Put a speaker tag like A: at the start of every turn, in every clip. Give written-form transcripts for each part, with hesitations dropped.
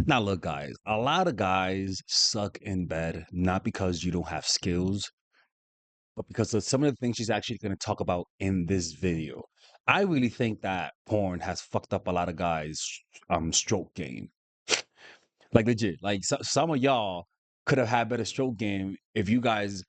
A: Now, look, guys, a lot of guys suck in bed, not because you don't have skills, but because of some of the things she's actually going to talk about in this video. I really think that porn has fucked up a lot of guys' stroke game. Like legit, like some of y'all could have had better stroke game if you guys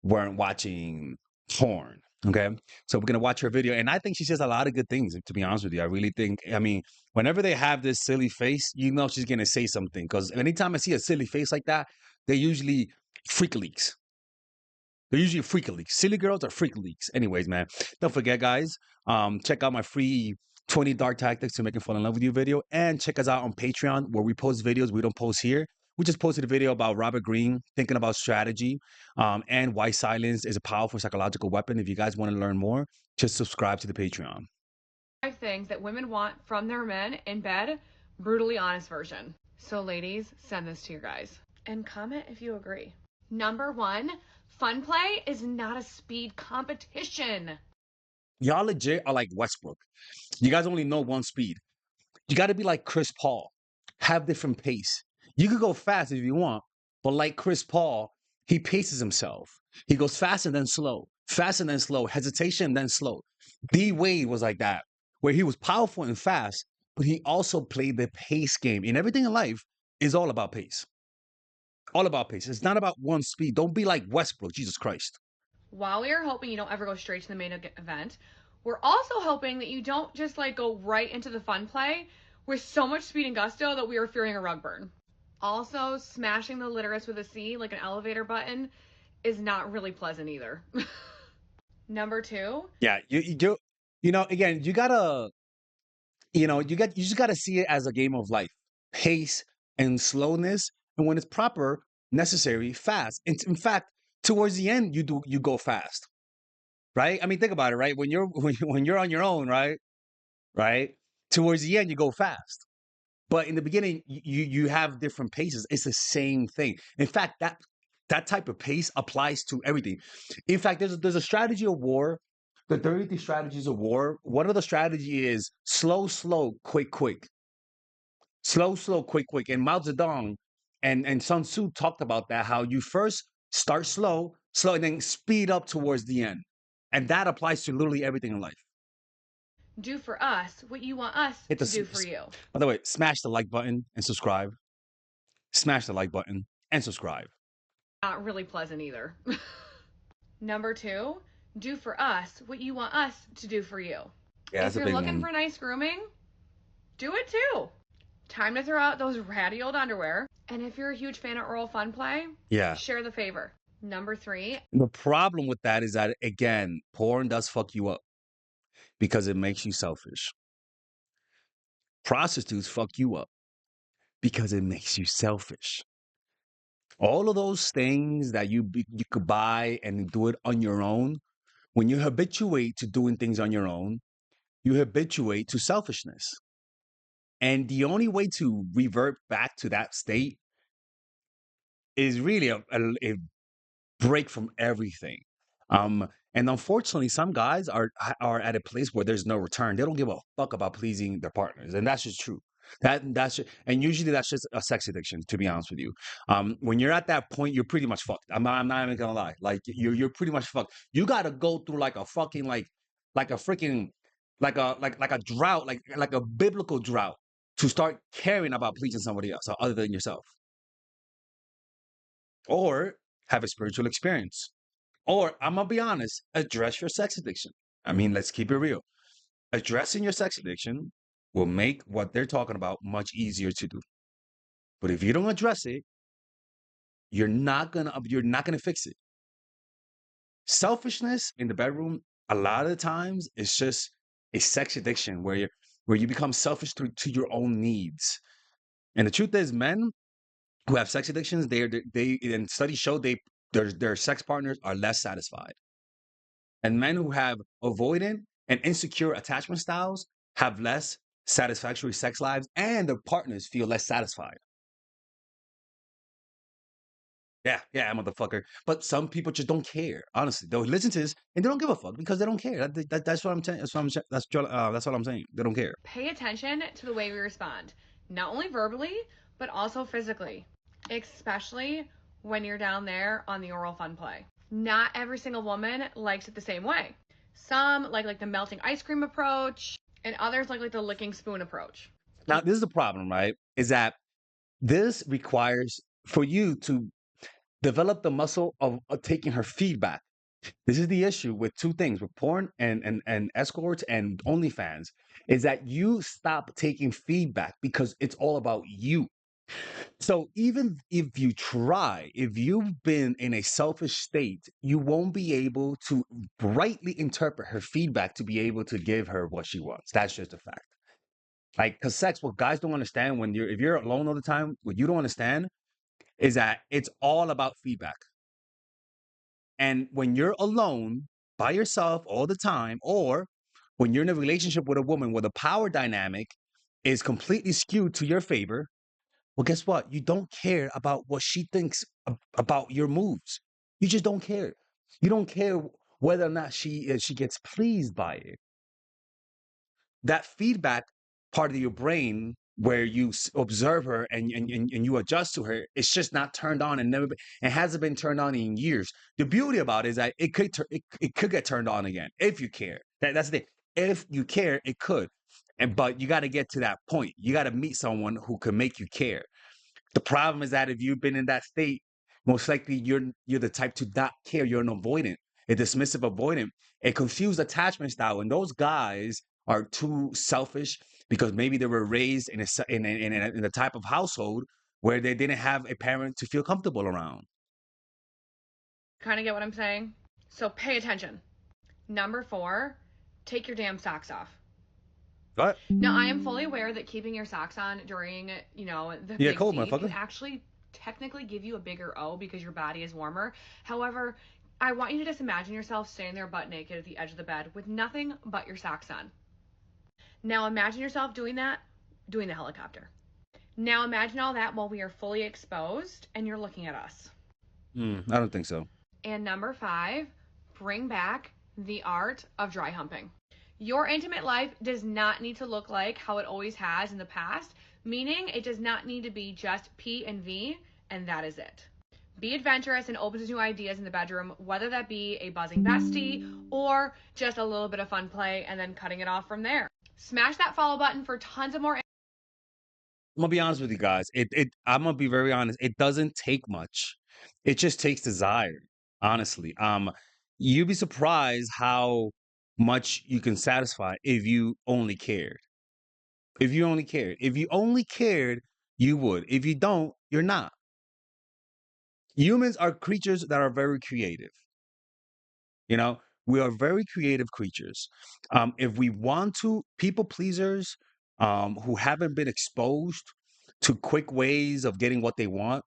A: weren't watching porn. Okay. So we're gonna watch her video. And I think she says a lot of good things, to be honest with you. I really think, I mean, whenever they have this silly face, you know she's gonna say something. Because anytime I see a silly face like that, they're usually freak leaks. They're usually freak leaks. Silly girls are freak leaks. Anyways, man. Don't forget, guys. Check out my free 20 dark tactics to making fall in love with you video. And check us out on Patreon where we post videos we don't post here. We just posted a video about Robert Greene thinking about strategy and why silence is a powerful psychological weapon. If you guys want to learn more, just subscribe to the Patreon.
B: 5 things that women want from their men in bed, brutally honest version. So ladies, send this to your guys and comment if you agree. Number 1, fun play is not a speed competition.
A: Y'all legit are like Westbrook. You guys only know one speed. You got to be like Chris Paul, have different pace. You could go fast if you want, but like Chris Paul, he paces himself. He goes fast and then slow, hesitation, then slow. D Wade was like that, where he was powerful and fast, but he also played the pace game. And everything in life is all about pace. All about pace. It's not about one speed. Don't be like Westbrook, Jesus Christ.
B: While we are hoping you don't ever go straight to the main event, we're also hoping that you don't just like go right into the fun play with so much speed and gusto that we are fearing a rug burn. Also, smashing the clitoris with a C like an elevator button is not really pleasant either. Number 2.
A: Yeah, you know, again, you gotta, you just gotta see it as a game of life, pace and slowness, and when it's proper, necessary, fast. In fact, towards the end, you go fast, right? I mean, think about it, right? When you're when you're on your own, right? Towards the end, you go fast. But in the beginning, you have different paces. It's the same thing. In fact, that type of pace applies to everything. In fact, there's a strategy of war. The 33 strategies of war. One of the strategy is slow, slow, quick, quick. Slow, slow, quick, quick. And Mao Zedong and Sun Tzu talked about that. How you first start slow, slow, and then speed up towards the end. And that applies to literally everything in life.
B: Do for us what you want us
A: Hit
B: to do for
A: the
B: you.
A: By the way, smash the like button and subscribe. Smash the like button and subscribe.
B: Not really pleasant either. Number 2, do for us what you want us to do for you.
A: Yeah,
B: If
A: that's a
B: you're
A: big
B: looking
A: one.
B: for nice grooming, do it too. Time to throw out those ratty old underwear. And if you're a huge fan of oral fun play,
A: Yeah.
B: share the favor. Number 3,
A: The problem with that is that, again, porn does fuck you up because it makes you selfish. Prostitutes fuck you up because it makes you selfish. All of those things that you could buy and do it on your own, when you habituate to doing things on your own, you habituate to selfishness. And the only way to revert back to that state is really a break from everything. And unfortunately, some guys are at a place where there's no return. They don't give a fuck about pleasing their partners, and that's just true. And usually that's just a sex addiction. To be honest with you, when you're at that point, you're pretty much fucked. I'm not even gonna lie. Like you're pretty much fucked. You got to go through like a fucking like a freaking like a drought, like a biblical drought to start caring about pleasing somebody else other than yourself, or have a spiritual experience. Or I'm gonna be honest, address your sex addiction. I mean, let's keep it real. Addressing your sex addiction will make what they're talking about much easier to do. But if you don't address it, you're not gonna fix it. Selfishness in the bedroom, a lot of the times, it's just a sex addiction where you become selfish to your own needs. And the truth is, men who have sex addictions, they and studies show their sex partners are less satisfied. And men who have avoidant and insecure attachment styles have less satisfactory sex lives and their partners feel less satisfied. Yeah, motherfucker. But some people just don't care. Honestly, they'll listen to this and they don't give a fuck because they don't care. That's what I'm saying. That's what I'm saying. They don't care.
B: pay attention to the way we respond. not only verbally, but also physically, especially when you're down there on the oral fun play. Not every single woman likes it the same way. Some like the melting ice cream approach, and others like the licking spoon approach.
A: Now, this is the problem, right? Is that this requires for you to develop the muscle of taking her feedback. This is the issue with two things with porn and escorts and OnlyFans is that you stop taking feedback because it's all about you. So even if you try, if you've been in a selfish state, you won't be able to rightly interpret her feedback to be able to give her what she wants. That's just a fact. Like, cause sex, what guys don't understand when if you're alone all the time, what you don't understand is that it's all about feedback. And when you're alone by yourself all the time, or when you're in a relationship with a woman where the power dynamic is completely skewed to your favor, well, guess what? You don't care about what she thinks about your moves. You just don't care. You don't care whether or not she gets pleased by it. That feedback part of your brain where you observe her and you adjust to her, it's just not turned on and never been, and hasn't been turned on in years. The beauty about it is that it could get turned on again if you care. That's the thing. If you care, it could. And but you got to get to that point. You got to meet someone who can make you care. The problem is that if you've been in that state, most likely you're the type to not care. You're an avoidant, a dismissive avoidant, a confused attachment style. And those guys are too selfish because maybe they were raised in a type of household where they didn't have a parent to feel comfortable around.
B: Kind of get what I'm saying? So pay attention. Number 4, take your damn socks off.
A: What?
B: Now, I am fully aware that keeping your socks on during, the
A: Yeah,
B: big
A: cold,
B: feed can
A: motherfucker.
B: actually technically give you a bigger O because your body is warmer. However, I want you to just imagine yourself standing there butt naked at the edge of the bed with nothing but your socks on. Now, imagine yourself doing that, doing the helicopter. Now, imagine all that while we are fully exposed and you're looking at us.
A: I don't think so.
B: And number 5, bring back the art of dry humping. Your intimate life does not need to look like how it always has in the past, meaning it does not need to be just P and V, and that is it. Be adventurous and open to new ideas in the bedroom, whether that be a buzzing bestie or just a little bit of fun play and then cutting it off from there. Smash that follow button for tons of more.
A: I'm gonna be honest with you guys. I'm gonna be very honest. It doesn't take much. It just takes desire. Honestly, you'd be surprised how much you can satisfy if you only cared. If you only cared. If you only cared, you would. If you don't, you're not. Humans are creatures that are very creative. You know, we are very creative creatures. If we want to, people pleasers who haven't been exposed to quick ways of getting what they want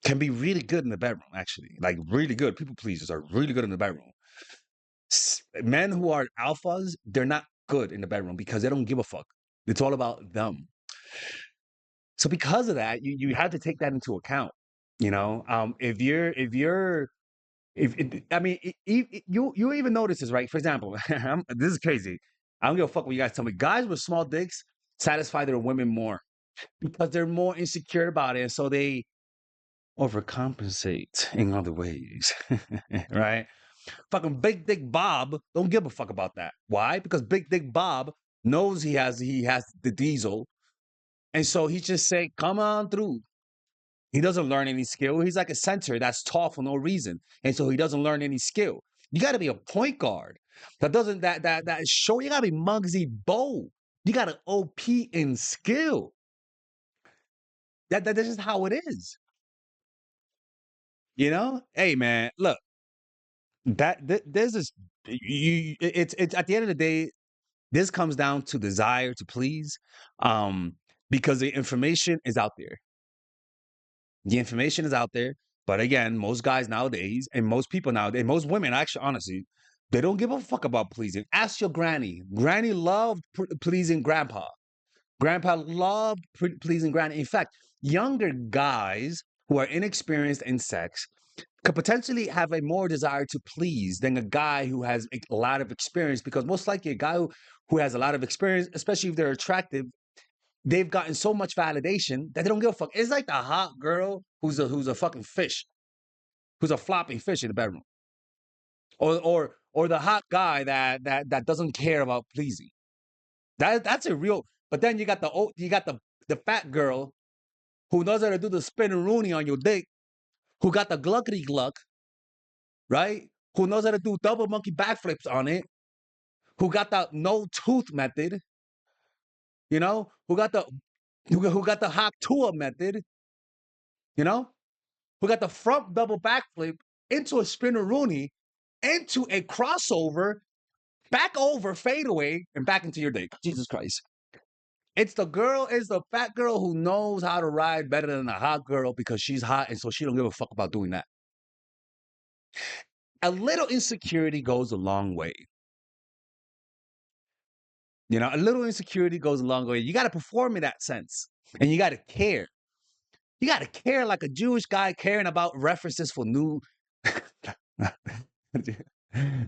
A: can be really good in the bedroom, actually. Like, really good. People pleasers are really good in the bedroom. Men who are alphas, they're not good in the bedroom because they don't give a fuck. It's all about them. So because of that, you have to take that into account. You know, if it, I mean, you even notice this, right? For example, this is crazy. I don't give a fuck what you guys tell me. Guys with small dicks satisfy their women more because they're more insecure about it, and so they overcompensate in other ways, right? Fucking Big Dick Bob don't give a fuck about that. Why? Because Big Dick Bob knows he has the diesel, and so he just say, "Come on through." He doesn't learn any skill. He's like a center that's tall for no reason, and so he doesn't learn any skill. You got to be a point guard that doesn't that is show. You got to be Muggsy Bow. You got to OP in skill. That's just how it is. You know? Hey man, look. There's this. It's at the end of the day. This comes down to desire to please, because the information is out there. The information is out there, but again, most guys nowadays and most people nowadays, most women actually, honestly, they don't give a fuck about pleasing. Ask your granny. Granny loved pleasing grandpa. Grandpa loved pleasing granny. In fact, younger guys who are inexperienced in sex could potentially have a more desire to please than a guy who has a lot of experience, because most likely a guy who has a lot of experience, especially if they're attractive, they've gotten so much validation that they don't give a fuck. It's like the hot girl who's a fucking fish, who's a flopping fish in the bedroom, or the hot guy that doesn't care about pleasing. That's a real. But then you got the fat girl who knows how to do the spin and rooney on your dick, who got the gluckety gluck, right? Who knows how to do double monkey backflips on it, who got the no tooth method, you know, who got the hot tour method, you know, who got the front double backflip into a spinneroonie, into a crossover, back over, fade away, and back into your dick. Jesus Christ. It's the fat girl who knows how to ride better than the hot girl because she's hot and so she don't give a fuck about doing that. A little insecurity goes a long way. You know, a little insecurity goes a long way. You got to perform in that sense and you got to care. You got to care like a Jewish guy caring about references for new.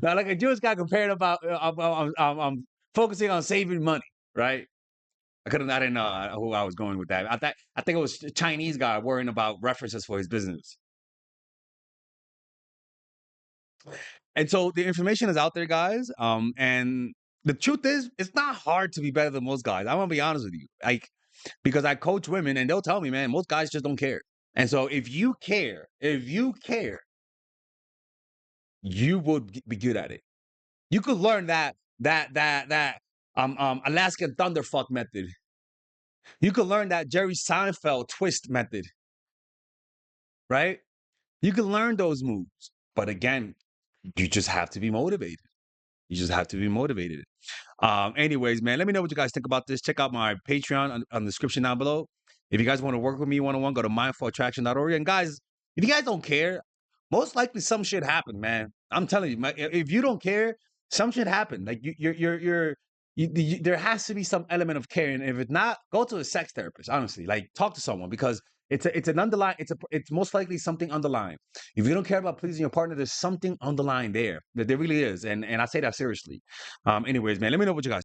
A: Now, like a Jewish guy comparing about, focusing on saving money, right? I didn't know who I was going with that. I think it was a Chinese guy worrying about references for his business. And so the information is out there, guys. And the truth is, it's not hard to be better than most guys. I'm gonna be honest with you, like because I coach women, and they'll tell me, man, most guys just don't care. And so if you care, you would be good at it. You could learn that Alaskan thunderfuck method. You could learn that Jerry Seinfeld twist method, right? You can learn those moves. But again, you just have to be motivated. You just have to be motivated. Anyways, man, let me know what you guys think about this. Check out my Patreon on the description down below. If you guys want to work with me one-on-one, go to mindfulattraction.org. And guys, if you guys don't care, most likely some shit happened, man. I'm telling you, if you don't care, some shit happened. Like there has to be some element of caring. If it's not, go to a sex therapist. Honestly, like talk to someone because it's an underlying. It's most likely something underlying. If you don't care about pleasing your partner, there's something underlying there. That there really is, and I say that seriously. Anyways, man, let me know what you guys.